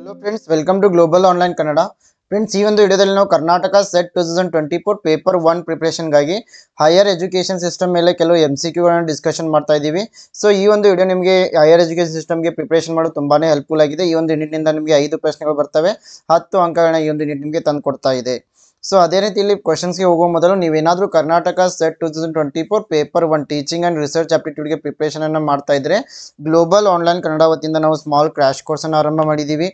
Hello friends, welcome to global online Kannada. Friends, ಈ ಒಂದು ವಿಡಿಯೋದಲ್ಲಿ ನಾವು ಕರ್ನಾಟಕ ಸೆಟ್ 2024 ಪೇಪರ್ 1 ಪ್ರಿಪರೇಷನ್ಗಾಗಿ ಹೈಯರ್ ಎಜುಕೇಷನ್ ಸಿಸ್ಟಮ್ ಮೇಲೆ ಕೆಲವು MCQಗಳನ್ನು ಡಿಸ್ಕಷನ್ ಮಾಡ್ತಾ ಇದ್ದೀವಿ. ಸೊ ಈ ಒಂದು ವಿಡಿಯೋ ನಿಮಗೆ ಹೈಯರ್ ಎಜುಕೇಷನ್ ಸಿಸ್ಟಮ್ಗೆ ಪ್ರಿಪರೇಷನ್ ಮಾಡೋದು ತುಂಬಾನೇ ಹೆಲ್ಪ್ಫುಲ್ ಆಗಿದೆ. ಈ ಒಂದು ಯೂನಿಟ್ನಿಂದ ನಿಮಗೆ 5 ಪ್ರಶ್ನೆಗಳು ಬರ್ತವೆ, 10 ಅಂಕಗಳನ್ನ ಈ ಒಂದು ಯೂನಿಟ್ ನಿಮಗೆ ತಂದು ಕೊಡ್ತಾ ಇದೆ. ಸೊ ಅದೇ ರೀತಿ ಇಲ್ಲಿ ಕ್ವಶನ್ಸ್ಗೆ ಹೋಗುವ ಮೊದಲು ನೀವೇನಾದರೂ Karnataka SET 2024 paper 1 teaching and research ಆಪ್ಟಿಟ್ಯೂಡ್ಗೆ ಪ್ರಿಪರೇಷನ್ ಅನ್ನು ಮಾಡ್ತಾ ಇದ್ರೆ ಗ್ಲೋಬಲ್ ಆನ್ಲೈನ್ ಕನ್ನಡ ವತಿಯಿಂದ ನಾವು ಸ್ಮಾಲ್ ಕ್ರ್ಯಾಶ್ ಕೋರ್ಸನ್ನು ಆರಂಭ ಮಾಡಿದ್ದೀವಿ.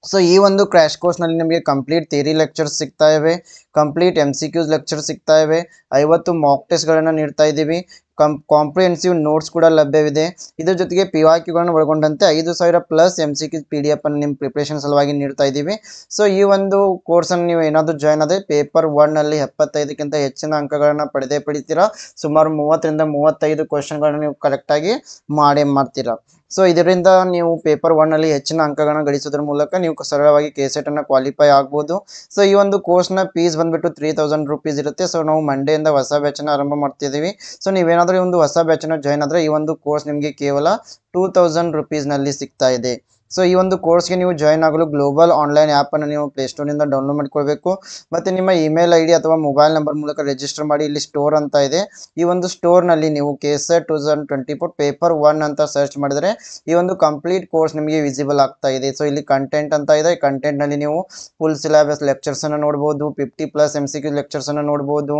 ಸೊ ಈ ಒಂದು ಕ್ರ್ಯಾಶ್ ಕೋರ್ಸ್ನಲ್ಲಿ ನಿಮಗೆ ಕಂಪ್ಲೀಟ್ ಥಿಯರಿ ಲೆಕ್ಚರ್ಸ್ ಸಿಗ್ತಾ ಇವೆ, ಕಂಪ್ಲೀಟ್ MCQs ಲೆಕ್ಚರ್ ಸಿಗ್ತಾ ಇವೆ, 50 ಮಾಕ್ ಟೆಸ್ಟ್ಗಳನ್ನು ನೀಡ್ತಾ ಇದ್ದೀವಿ, ಕಾಂಪ್ರಿಹೆನ್ಸಿವ್ ನೋಟ್ಸ್ ಕೂಡ ಲಭ್ಯವಿದೆ. ಇದ್ರ ಜೊತೆಗೆ PYQಗಳನ್ನು ಒಳಗೊಂಡಂತೆ 5000+ MCQ PDF ಅನ್ನು ನಿಮ್ಮ ಪ್ರಿಪ್ರೇಷನ್ ಸಲುವಾಗಿ ನೀಡ್ತಾ ಇದ್ದೀವಿ. ಸೊ ಈ ಒಂದು ಕೋರ್ಸನ್ನು ನೀವು ಏನಾದರೂ ಜಾಯ್ನ್ ಆದರೆ ಪೇಪರ್ 1ನಲ್ಲಿ 75ಕ್ಕಿಂತ ಹೆಚ್ಚಿನ ಅಂಕಗಳನ್ನು ಪಡಿತೀರಾ. ಸುಮಾರು 30ರಿಂದ 35 ಕ್ವಶನ್ಗಳನ್ನು ನೀವು ಕರೆಕ್ಟಾಗಿ ಮಾಡ್ತೀರಾ. ಸೊ ಇದರಿಂದ ನೀವು ಪೇಪರ್ 1ನಲ್ಲಿ ಹೆಚ್ಚಿನ ಅಂಕಗಳನ್ನು ಗಳಿಸೋದ್ರ ಮೂಲಕ ನೀವು ಸರಳವಾಗಿ KCET ಅನ್ನು ಕ್ವಾಲಿಫೈ ಆಗ್ಬೋದು. ಸೊ ಈ ಒಂದು ಕೋರ್ಸ್ನ ಫೀಸ್ ಬಂದುಬಿಟ್ಟು 3000 ರೂಪೀಸ್ ಇರುತ್ತೆ. ಸೊ ನಾವು ಮಂಡೆಯಿಂದ ಹೊಸ ಬ್ಯಾಚನ್ನು ಆರಂಭ ಮಾಡ್ತಿದ್ದೀವಿ. ಸೊ ನೀವೇನಾದರೂ ಈ ಒಂದು ಹೊಸ ಬ್ಯಾಚನ್ನು ಜಾಯ್ನ್ ಆದರೆ ಈ ಒಂದು ಕೋರ್ಸ್ ನಿಮಗೆ ಕೇವಲ 2000 ರೂಪೀಸ್ನಲ್ಲಿ ಸಿಗ್ತಾ ಇದೆ. ಸೊ ಈ ಒಂದು ಕೋರ್ಸ್ಗೆ ನೀವು ಜಾಯ್ನ್ ಆಗಲು ಗ್ಲೋಬಲ್ ಆನ್ಲೈನ್ ಆ್ಯಪನ್ನು ನೀವು ಪ್ಲೇಸ್ಟೋರ್ನಿಂದ ಡೌನ್ಲೋಡ್ ಮಾಡ್ಕೊಳ್ಬೇಕು ಮತ್ತು ನಿಮ್ಮ ಇಮೇಲ್ ID ಅಥವಾ ಮೊಬೈಲ್ ನಂಬರ್ ಮೂಲಕ ರಿಜಿಸ್ಟರ್ ಮಾಡಿ. ಇಲ್ಲಿ ಸ್ಟೋರ್ ಅಂತ ಇದೆ, ಈ ಒಂದು ಸ್ಟೋರ್ನಲ್ಲಿ ನೀವು KCET 2024 ಪೇಪರ್ 1 ಅಂತ ಸರ್ಚ್ ಮಾಡಿದರೆ ಈ ಒಂದು ಕಂಪ್ಲೀಟ್ ಕೋರ್ಸ್ ನಿಮಗೆ ವಿಸಿಬಲ್ ಆಗ್ತಾ ಇದೆ. ಸೊ ಇಲ್ಲಿ ಕಂಟೆಂಟ್ ಅಂತ ಇದೆ, ಕಂಟೆಂಟ್ನಲ್ಲಿ ನೀವು ಫುಲ್ ಸಿಲೆಬಸ್ ಲೆಕ್ಚರ್ಸನ್ನು ನೋಡ್ಬೋದು, 50+ MCQ ಲೆಕ್ಚರ್ಸನ್ನು ನೋಡ್ಬೋದು,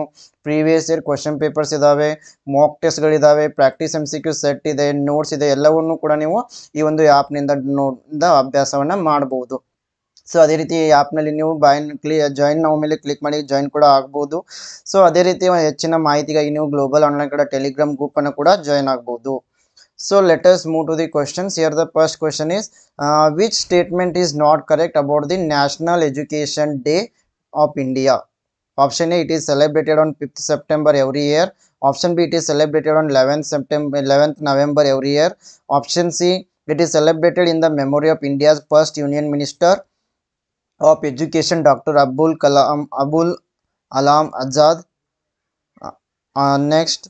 ಪ್ರೀವಿಯಸ್ ಇಯರ್ ಕ್ವಶನ್ ಪೇಪರ್ಸ್ ಇದ್ದಾವೆ, ಮಾಕ್ ಟೆಸ್ಟ್ಗಳಿದ್ದಾವೆ, ಪ್ರಾಕ್ಟೀಸ್ MCQ ಸೆಟ್ ಇದೆ, ನೋಟ್ಸ್ ಇದೆ, ಎಲ್ಲವನ್ನೂ ಕೂಡ ನೀವು ಈ ಒಂದು ಆ್ಯಪ್ನಿಂದ ಅಭ್ಯಾಸವನ್ನು ಮಾಡಬಹುದು. ಸೊ ಅದೇ ರೀತಿ ಈ ಆ್ಯಪ್ನಲ್ಲಿ ನೀವು ಜಾಯಿನ್ ನಾವು ಮೇಲೆ ಕ್ಲಿಕ್ ಮಾಡಿ ಜಾಯಿನ್ ಕೂಡ ಆಗ್ಬೋದು. ಸೊ ಅದೇ ರೀತಿ ಹೆಚ್ಚಿನ ಮಾಹಿತಿಗಾಗಿ ನೀವು ಗ್ಲೋಬಲ್ ಆನ್ಲೈನ್ ಕನ್ನಡ ಟೆಲಿಗ್ರಾಮ್ ಗ್ರೂಪನ್ನು ಕೂಡ ಜಾಯಿನ್ ಆಗ್ಬೋದು. So let us move to the questions. Here the first question is, which statement is not correct about the National Education Day of India? Option A, it is celebrated on 5th September every year. Option B, it is celebrated on 11th November every year. Option C, it is celebrated in the memory of India's first Union Minister of Education, Dr. Abul Kalam Azad. Next,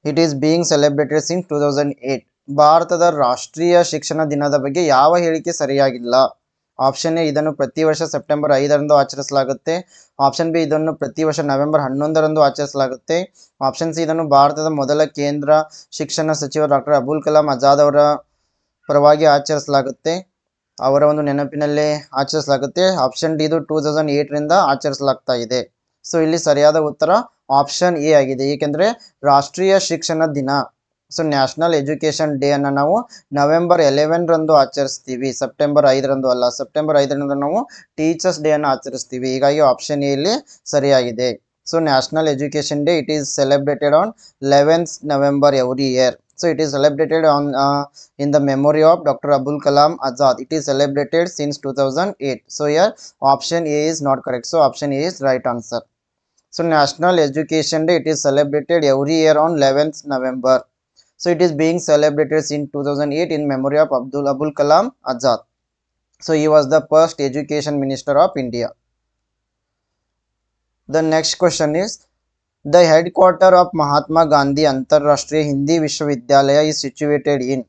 it is being celebrated since 2008. ಭಾರತದ ರಾಷ್ಟ್ರೀಯ ಶಿಕ್ಷಣ ದಿನದ ಬಗ್ಗೆ ಯಾವ ಹೇಳಿಕೆ ಸರಿಯಾಗಿಲ್ಲ? Option A, ಇದನ್ನು ಪ್ರತಿ ವರ್ಷ ಸೆಪ್ಟೆಂಬರ್ 5ರಂದು ಆಚರಿಸಲಾಗುತ್ತೆ. ಆಪ್ಷನ್ ಬಿ, ಇದನ್ನು ಪ್ರತಿ ವರ್ಷ ನವೆಂಬರ್ 11ರಂದು ಆಚರಿಸಲಾಗುತ್ತೆ. ಆಪ್ಷನ್ ಸಿ, ಇದನ್ನು ಭಾರತದ ಮೊದಲ ಕೇಂದ್ರ ಶಿಕ್ಷಣ ಸಚಿವ ಡಾಕ್ಟರ್ ಅಬುಲ್ ಕಲಾಂ ಆಜಾದ್ ಅವರ ಪರವಾಗಿ ಆಚರಿಸಲಾಗುತ್ತೆ, ಅವರ ಒಂದು ನೆನಪಿನಲ್ಲೇ ಆಚರಿಸಲಾಗುತ್ತೆ. ಆಪ್ಷನ್ ಡಿ, ಇದು 2008ರಿಂದ ಆಚರಿಸಲಾಗ್ತಾ ಇದೆ. ಸೊ ಇಲ್ಲಿ ಸರಿಯಾದ ಉತ್ತರ ಆಪ್ಷನ್ ಎ ಆಗಿದೆ, ಏಕೆಂದರೆ ರಾಷ್ಟ್ರೀಯ ಶಿಕ್ಷಣ ದಿನ, ಸೊ ನ್ಯಾಷನಲ್ ಎಜುಕೇಷನ್ ಡೇ ಅನ್ನು ನಾವು ನವೆಂಬರ್ 11ರಂದು ಆಚರಿಸ್ತೀವಿ, ಸೆಪ್ಟೆಂಬರ್ 5ರಂದು ಅಲ್ಲ. ಸೆಪ್ಟೆಂಬರ್ 5ರಂದು ನಾವು ಟೀಚರ್ಸ್ ಡೇ ಅನ್ನು ಆಚರಿಸ್ತೀವಿ. ಹೀಗಾಗಿ ಆಪ್ಷನ್ ಎ ಇಲ್ಲಿ ಸರಿಯಾಗಿದೆ. So national education day, it is celebrated on 11th November every year. So it is celebrated on in the memory of Dr. Abul Kalam Azad. It is celebrated since 2008. So here option A is not correct. So option A is right answer. So National Education Day, it is celebrated every year on 11th November. So it is being celebrated since 2008 in memory of Abul Kalam Azad. So he was the first education minister of India. The next question is, the headquarter of Mahatma Gandhi Antarrashtriya Hindi Vishwavidyalaya is situated in?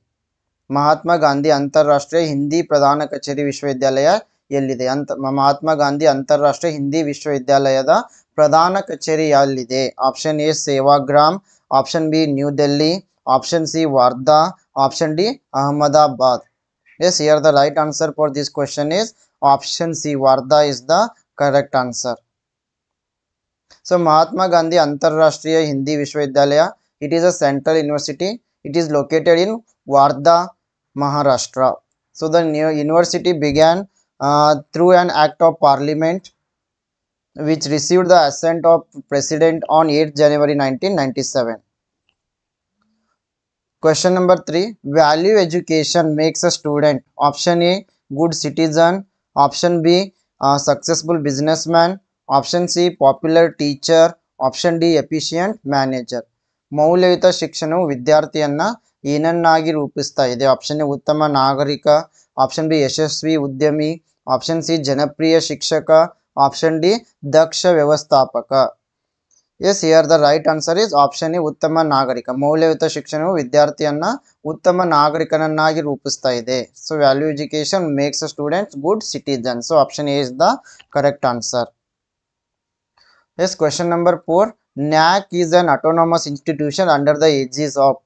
Mahatma Gandhi Antarrashtriya Hindi Pradhana Kacheri Vishwavidyalaya ಎಲ್ಲಿದೆ ಅಂತ? ಮಹಾತ್ಮ ಗಾಂಧಿ ಅಂತಾರಾಷ್ಟ್ರೀಯ ಹಿಂದಿ ವಿಶ್ವವಿದ್ಯಾಲಯದ ಪ್ರಧಾನ ಕಚೇರಿ ಎಲ್ಲಿದೆ? Option A Sevagram, option B New Delhi, option C Wardha, option D Ahmedabad. Yes, here the right answer for this question is option C, Wardha is the correct answer. So Mahatma Gandhi Antarrashtriya Hindi Vishwavidyalaya, it is a central university. It is located in Wardha, Maharashtra. So the new university began through an act of parliament which received the assent of president on 8th January 1997. Question number 3, value education makes a student? Option A, good citizen. Option B, successful businessman. Option C, popular teacher. Option D, efficient manager. ಮೌಲ್ಯಯುತ ಶಿಕ್ಷಣವು ವಿದ್ಯಾರ್ಥಿಯನ್ನ ಏನನ್ನಾಗಿ ರೂಪಿಸ್ತಾ ಇದೆ? Option A, ಉತ್ತಮ ನಾಗರಿಕ. Option B, ಯಶಸ್ವಿ ಉದ್ಯಮಿ. Option C, ಜನಪ್ರಿಯ ಶಿಕ್ಷಕ. Option D, ದಕ್ಷ ವ್ಯವಸ್ಥಾಪಕ. Yes here the right answer is option A ಉತ್ತಮ ನಾಗರಿಕ. ಮೌಲ್ಯಯುತ ಶಿಕ್ಷಣವು ವಿದ್ಯಾರ್ಥಿಯನ್ನ ಉತ್ತಮ ನಾಗರಿಕನನ್ನಾಗಿ ರೂಪಿಸ್ತಾ ಇದೆ. So value education makes students good citizen. So option A is the correct answer. Yes question number 4. NAAC is an autonomous institution under the aegis of.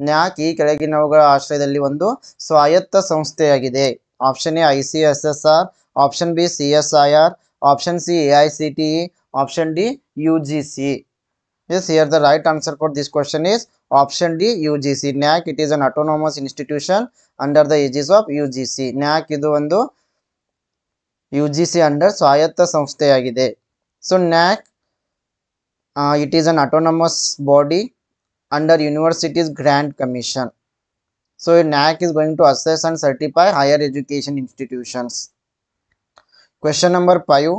NAAC ಈ ಕೆಳಗಿನವುಗಳ ಆಶ್ರಯದಲ್ಲಿ ಒಂದು ಸ್ವಾಯತ್ತ ಸಂಸ್ಥೆಯಾಗಿದೆ. Option A ICSSR, option B CSIR, option C AICTE, option D UGC. Yes, here the right answer for this question is option D UGC. NAC it is an autonomous institution under the aegis of UGC. NAC ಇದು ಒಂದು UGC under ಸ್ವಾಯತ್ತ ಸಂಸ್ಥೆಯಾಗಿದೆ. So NAC it is an autonomous body under Universities Grant Commission. So NAC is going to assess and certify higher education institutions. Question number 5.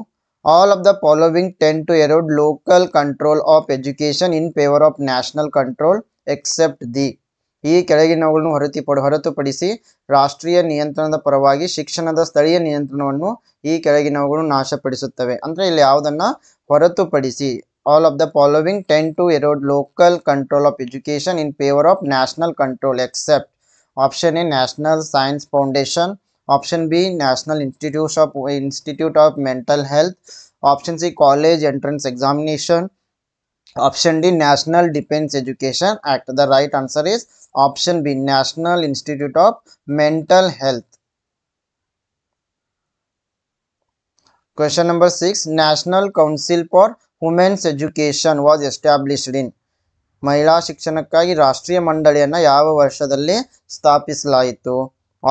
All of the following tend to erode local control of education in favor of national control except the. ಈ ಕೆಳಗಿನವುಗಳನ್ನು ಹೊರತುಪಡಿಸಿ ರಾಷ್ಟ್ರೀಯ ನಿಯಂತ್ರಣದ ಪರವಾಗಿ ಶಿಕ್ಷಣದ ಸ್ಥಳೀಯ ನಿಯಂತ್ರಣವನ್ನು ಈ ಕೆಳಗಿನವುಗಳು ನಾಶಪಡಿಸುತ್ತವೆ. ಅಂದರೆ ಇಲ್ಲಿ ಯಾವುದನ್ನ ಹೊರತುಪಡಿಸಿ all of the following tend to erode local control of education in favor of national control except. Option A National Science Foundation, option B National Institute of Mental Health, option C College Entrance Examination, option D National Defense Education Act. The right answer is option B National Institute of Mental Health. Question number 6. National Council for Women's Education was established in. ಮಹಿಳಾ ಶಿಕ್ಷಣಕ್ಕಾಗಿ ರಾಷ್ಟ್ರೀಯ ಮಂಡಳಿಯನ್ನು ಯಾವ ವರ್ಷದಲ್ಲಿ ಸ್ಥಾಪಿಸಲಾಯಿತು?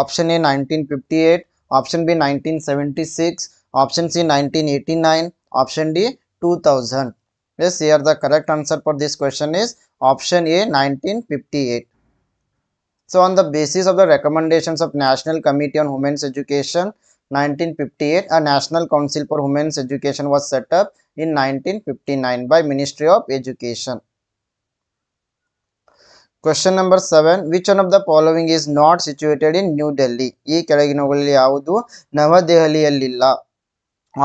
Option A 1958, option B 1976, option C 1989, option D 2000. Yes, here the correct answer for this question is option A 1958. So on the basis of the recommendations of National Committee on Women's Education 1958, a National Council for Women's Education was set up in 1959 by Ministry of Education. Question number 7. Which one of the following is not situated in New Delhi? ಈ ಕೆಳಗಿನವುಗಳಲ್ಲಿ ಯಾವುದು ನವದೆಹಲಿಯಲ್ಲಿಲ್ಲ?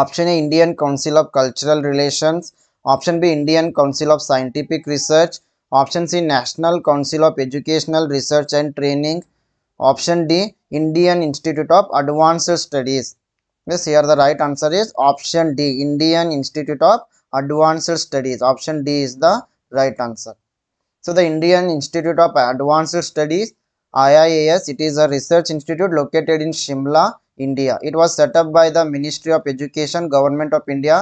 Option A Indian council of cultural relations, option B Indian council of scientific research, option C national council of educational research and training, option D Indian institute of advanced studies. Yes, here the right answer is option D Indian Institute of Advanced Studies. Option D is the right answer. So the Indian Institute of Advanced Studies IIAS, it is a research institute located in Shimla, India. It was set up by the Ministry of Education, Government of India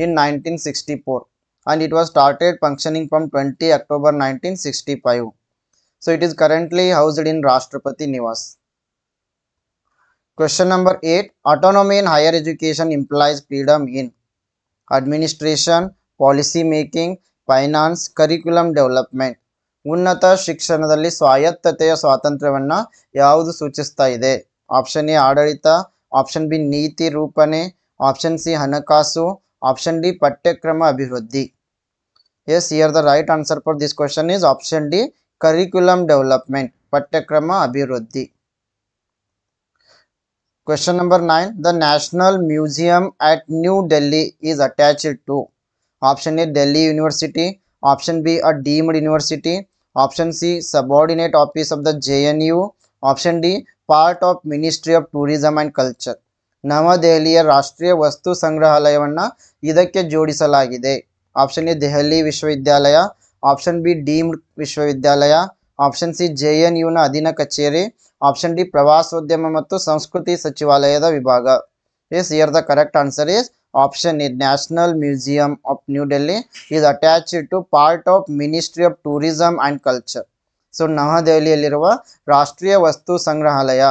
in 1964 and it was started functioning from 20 October 1965. So it is currently housed in Rashtrapati Niwas. Question number 8. Autonomy in higher education implies freedom in administration, policy making, finance, curriculum development. ಉನ್ನತ ಶಿಕ್ಷಣದಲ್ಲಿ ಸ್ವಾಯತ್ತತೆಯ ಸ್ವಾತಂತ್ರ್ಯವನ್ನು ಯಾವುದು ಸೂಚಿಸ್ತಾ ಇದೆ? Option A ಆಡಳಿತ, option B ನೀತಿ ರೂಪಣೆ, option C ಹಣಕಾಸು, ಆಪ್ಷನ್ ಡಿ ಪಠ್ಯಕ್ರಮ ಅಭಿವೃದ್ಧಿ. Yes, here the right answer for this question is option D curriculum development, ಪಠ್ಯಕ್ರಮ ಅಭಿವೃದ್ಧಿ. Question number 9. The National Museum at New Delhi is attached to. Option A Delhi University, option B a deemed university, option C subordinate office of the JNU, option D part of Ministry of Tourism and Culture. ನವದೆಹಲಿಯ ರಾಷ್ಟ್ರೀಯ ವಸ್ತು ಸಂಗ್ರಹಾಲಯವನ್ನು ಇದಕ್ಕೆ ಜೋಡಿಸಲಾಗಿದೆ. Option A Delhi ವಿಶ್ವವಿದ್ಯಾಲಯ, option B deemed ವಿಶ್ವವಿದ್ಯಾಲಯ, option C JNUನ ಅಧೀನ ಕಚೇರಿ, ಆಪ್ಷನ್ ಡಿ ಪ್ರವಾಸೋದ್ಯಮ ಮತ್ತು ಸಂಸ್ಕೃತಿ ಸಚಿವಾಲಯದ ವಿಭಾಗ. Yes, here the correct answer is option A national museum of New Delhi is attached to part of ministry of tourism and culture. So ನವದೆಹಲಿಯಲ್ಲಿರುವ ರಾಷ್ಟ್ರೀಯ ವಸ್ತು ಸಂಗ್ರಹಾಲಯ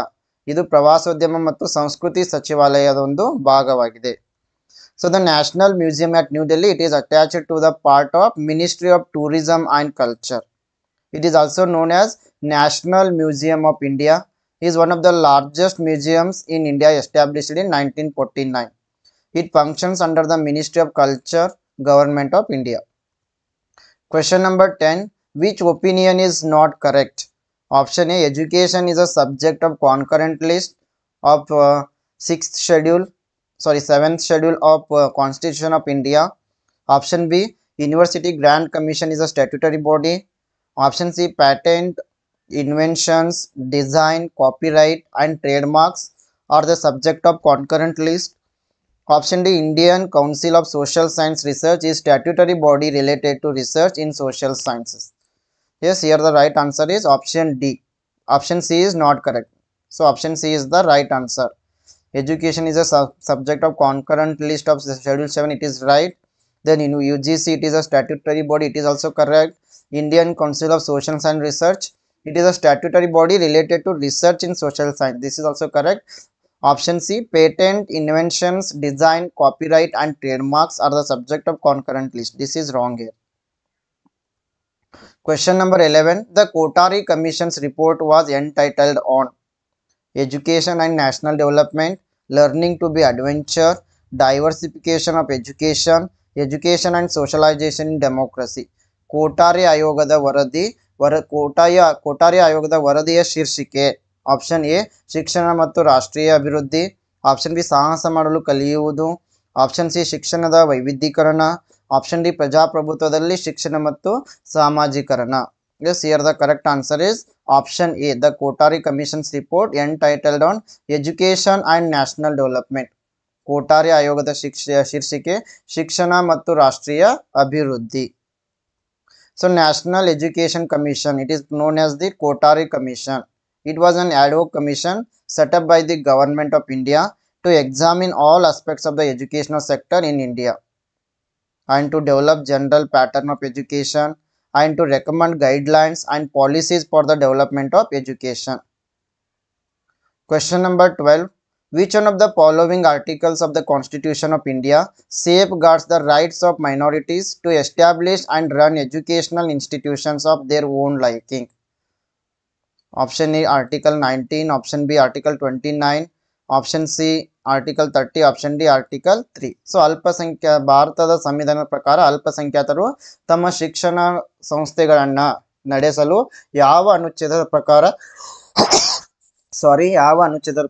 ಇದು ಪ್ರವಾಸೋದ್ಯಮ ಮತ್ತು ಸಂಸ್ಕೃತಿ ಸಚಿವಾಲಯದ ಒಂದು ಭಾಗವಾಗಿದೆ. So the national museum at New Delhi it is attached to the part of ministry of tourism and culture. It is also known as National Museum of India. It is one of the largest museums in India established in 1949. It functions under the Ministry of Culture, Government of India. Question number 10. Which opinion is not correct? Option A education is a subject of concurrent list of 7th schedule of Constitution of India. Option B University Grant Commission is a statutory body. Option C, patent, inventions, design, copyright and trademarks are the subject of concurrent list. Option D, Indian Council of Social Science Research is statutory body related to research in social sciences. Yes, here the right answer is option D. Option C is not correct. So option C is the right answer. Education is a subject of concurrent list of Schedule 7. It is right. Then in UGC, it is a statutory body. It is also correct. Indian Council of Social Science Research. It is a statutory body related to research in social science. This is also correct. Option C, patent, inventions, design, copyright and trademarks are the subject of concurrent list. This is wrong here. Question number 11. The Kothari Commission's report was entitled on education and national development, learning to be adventure, diversification of education, education and socialization in democracy. Kothari ಆಯೋಗದ ವರದಿಯ ಶೀರ್ಷಿಕೆ option A ಶಿಕ್ಷಣ ಮತ್ತು ರಾಷ್ಟ್ರೀಯ ಅಭಿವೃದ್ಧಿ, option B ಸಾಹಸ ಮಾಡಲು ಕಲಿಯುವುದು, ಆಪ್ಷನ್ ಸಿ ಶಿಕ್ಷಣದ ವೈವಿಧ್ಯೀಕರಣ, ಆಪ್ಷನ್ ಡಿ ಪ್ರಜಾಪ್ರಭುತ್ವದಲ್ಲಿ ಶಿಕ್ಷಣ ಮತ್ತು ಸಾಮಾಜೀಕರಣ. Yes, here the correct answer is option A. The Kothari Commission's report entitled on Education and National Development. Kothari ಆಯೋಗದ ಶೀರ್ಷಿಕೆ ಶಿಕ್ಷಣ ಮತ್ತು ರಾಷ್ಟ್ರೀಯ ಅಭಿವೃದ್ಧಿ. So National Education Commission, it is known as the Kothari Commission. It was an ad hoc commission set up by the government of India to examine all aspects of the educational sector in India and to develop general pattern of education and to recommend guidelines and policies for the development of education. Question number 12. Which one of the following articles of the Constitution of India safeguards the rights of minorities to establish and run educational institutions of their own liking? Option A, Article 19, option B, Article 29, option C, Article 30, option D, Article 3. So ಭಾರತದ ಸಂವಿಧಾನದ ಪ್ರಕಾರ ಅಲ್ಪಸಂಖ್ಯಾತರು ತಮ್ಮ ಶಿಕ್ಷಣ ಸಂಸ್ಥೆಗಳನ್ನು ನಡೆಸಲು ಯಾವ ಅನುಚ್ಛೇದದ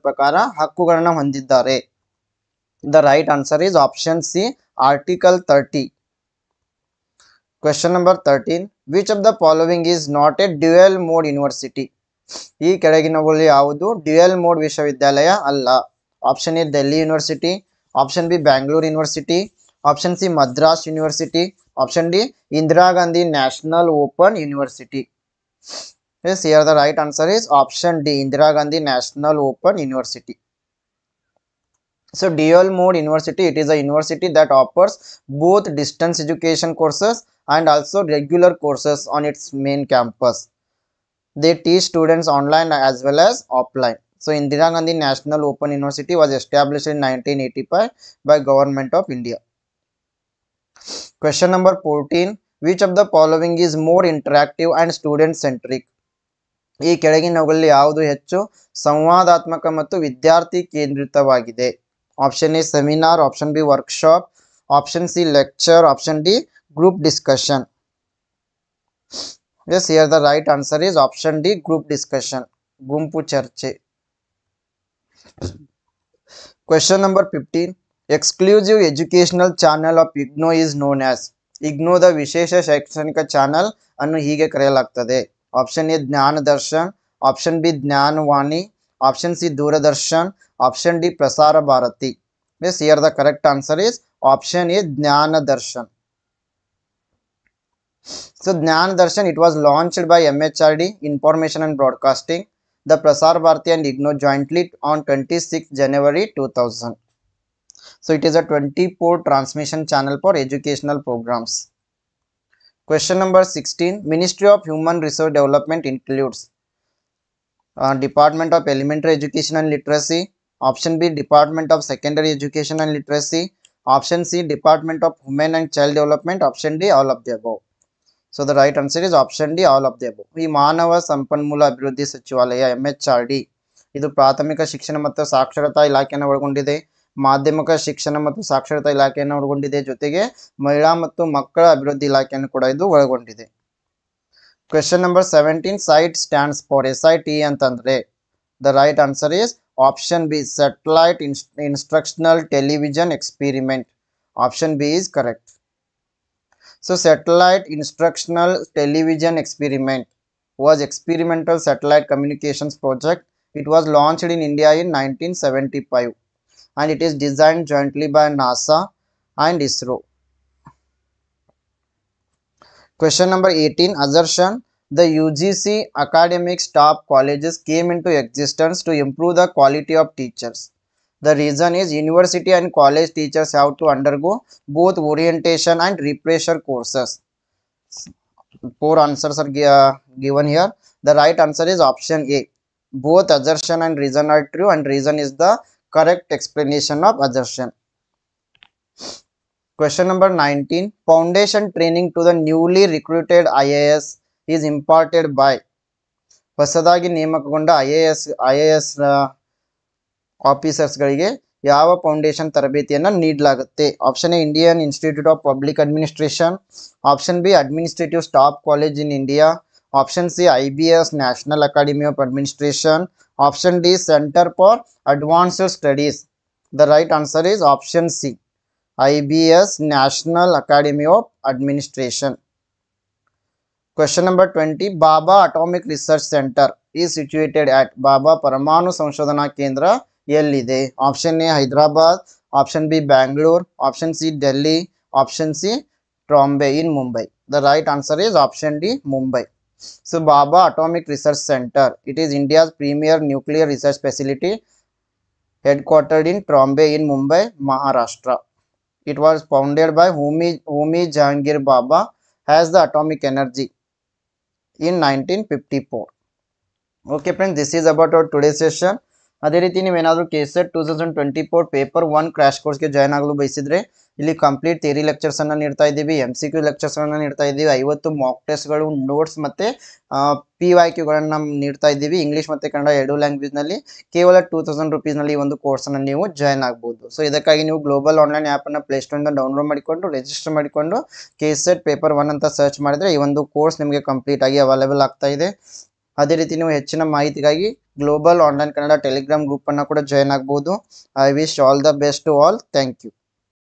ಪ್ರಕಾರ ಹಕ್ಕುಗಳನ್ನು ಹೊಂದಿದ್ದಾರೆ? The right answer is option C, Article 30. Question number 13. Which of the following is not a dual mode university? ಈ ಕೆಳಗಿನವುಗಳಲ್ಲಿ ಯಾವುದು ಡ್ಯುಯಲ್ ಮೋಡ್ ವಿಶ್ವವಿದ್ಯಾಲಯ ಅಲ್ಲ? Option A Delhi university, option B Bangalore university, option C Madras university, option D Indira Gandhi national open university. Yes, here the right answer is option D, Indira Gandhi National Open University. So dual mode university, it is a university that offers both distance education courses and also regular courses on its main campus. They teach students online as well as offline. So Indira Gandhi National Open University was established in 1985 by Government of India. Question number 14. Which of the following is more interactive and student centric? ಈ ಕೆಳಗಿನವುಗಳಲ್ಲಿ ಯಾವುದು ಹೆಚ್ಚು ಸಂವಾದಾತ್ಮಕ ಮತ್ತು ವಿದ್ಯಾರ್ಥಿ ಕೇಂದ್ರಿತವಾಗಿದೆ? Option A seminar, option B workshop, option C lecture, option D group discussion. Yes, here the right answer is option D, group discussion, ಗುಂಪು ಚರ್ಚೆ. Question number 15. Exclusive educational channel of IGNOU is known as. IGNOUದ ವಿಶೇಷ ಶೈಕ್ಷಣಿಕ channel ಅನ್ನು ಹೀಗೆ ಕರೆಯಲಾಗುತ್ತದೆ. Option A ಜ್ಞಾನ Darshan, option B Gyan Vani, option C Doordarshan, option D Prasar Bharati. Yes, here the correct answer is option A, ಜ್ಞಾನ Darshan. So Jnana Darshan, it was launched by MHRD, Information and Broadcasting, the Prasar Bharati and IGNOU jointly on 26 January 2000. So it is a 24 transmission channel for educational programs. Question number 16. Ministry of Human Resource Development includes Department of Elementary Education and Literacy, option B, Department of Secondary Education and Literacy, option C, Department of Women and Child Development, option D, all of the above. So the right answer is option D, all of the above. ಈ ಮಾನವ ಸಂಪನ್ಮೂಲ ಅಭಿವೃದ್ಧಿ ಸಚಿವಾಲಯ MHRD ಇದು ಪ್ರಾಥಮಿಕ ಶಿಕ್ಷಣ ಮತ್ತು ಸಾಕ್ಷರತಾ ಇಲಾಖೆಯನ್ನು ಒಳಗೊಂಡಿದೆ, ಮಾಧ್ಯಮಿಕ ಶಿಕ್ಷಣ ಮತ್ತು ಸಾಕ್ಷರತಾ ಇಲಾಖೆಯನ್ನು ಒಳಗೊಂಡಿದೆ, ಜೊತೆಗೆ ಮಹಿಳಾ ಮತ್ತು ಮಕ್ಕಳ ಅಭಿವೃದ್ಧಿ ಇಲಾಖೆಯನ್ನು ಕೂಡ ಇದು ಒಳಗೊಂಡಿದೆ. Question number 17. SITE stands for SITE ಅಂತಂದ್ರೆ the right answer is option B, Satellite Instructional Television Experiment. Option B is correct. So satellite instructional television experiment was experimental satellite communications project. It was launched in India in 1975 and it is designed jointly by NASA and ISRO. Question number 18, assertion. The UGC academic staff colleges came into existence to improve the quality of teachers. The reason is university and college teachers have to undergo both orientation and refresher courses. Four answers are given here. The right answer is option A. Both assertion and reason are true, and reason is the correct explanation of assertion. Question number 19. Foundation training to the newly recruited IAS is imparted by. ಹೊಸದಾಗಿ ನೇಮಕಗೊಂಡ IAS ಆಫೀಸರ್ಸ್ಗಳಿಗೆ ಯಾವ foundation ತರಬೇತಿಯನ್ನು ನೀಡಲಾಗುತ್ತೆ? Option A Indian institute of public administration, option B administrative staff college in India, option C IBS national academy of administration, option D centre for advanced studies. The right answer is option C, IBS National Academy of Administration. Question number 20. Baba Atomic Research Center is situated at. Baba Paramanu Sanshadhana Kendra ಎಲ್ಲಿದೆ? Option A Hyderabad, option B Bangalore, option C Delhi, option C Trombay in Mumbai. The right answer is option D, Mumbai. So Baba Atomic Research Center, it is India's premier nuclear research facility headquartered in Trombay in Mumbai, Maharashtra. It was founded by Homi Jahangir Baba as the atomic energy in 1954. Okay friends, this is about our today's session. ಅದೇ ರೀತಿ ನೀವೇನಾದರೂ KSET 2024 paper 1 crash ಕೋರ್ಸ್ಗೆ join ಆಗಲು ಬಯಸಿದ್ರೆ ಇಲ್ಲಿ complete theory lectures ಅನ್ನು ನೀಡ್ತಾ ಇದ್ದೀವಿ, MCQ ಲೆಕ್ಚರ್ಸ್ ಅನ್ನು ನೀಡ್ತಾ ಇದ್ದೀವಿ, 50 ಮಾಕ್ ಟೆಸ್ಟ್ಗಳು, ನೋಟ್ಸ್ ಮತ್ತೆ PYQಗಳನ್ನು ನೀಡ್ತಾ ಇದ್ದೀವಿ. ಇಂಗ್ಲಿಷ್ ಮತ್ತು ಕನ್ನಡ ಎರಡು ಲ್ಯಾಂಗ್ವೇಜ್ನಲ್ಲಿ ಕೇವಲ 2000 ರುಪೀಸ್ನಲ್ಲಿ ಈ ಒಂದು ಕೋರ್ಸನ್ನು ನೀವು ಜಾಯ್ನ್ ಆಗ್ಬೋದು. ಸೊ ಇದಕ್ಕಾಗಿ ನೀವು ಗ್ಲೋಬಲ್ ಆನ್ಲೈನ್ ಆ್ಯಪನ್ನು ಪ್ಲೇಸ್ಟೋರಿಂದ ಡೌನ್ಲೋಡ್ ಮಾಡಿಕೊಂಡು ರಿಜಿಸ್ಟರ್ ಮಾಡಿಕೊಂಡು KSET ಪೇಪರ್ 1 ಅಂತ ಸರ್ಚ್ ಮಾಡಿದರೆ ಈ ಒಂದು ಕೋರ್ಸ್ ನಿಮಗೆ ಕಂಪ್ಲೀಟ್ ಆಗಿ ಅವೈಲೇಬಲ್ ಆಗ್ತಾ ಇದೆ. ಅದೇ ರೀತಿ ನೀವು ಹೆಚ್ಚಿನ ಮಾಹಿತಿಗಾಗಿ global online Kannada Telegram group ಅನ್ನು ಕೂಡ ಜಾಯ್ನ್ ಆಗ್ಬೋದು. I wish all the best to all. Thank you.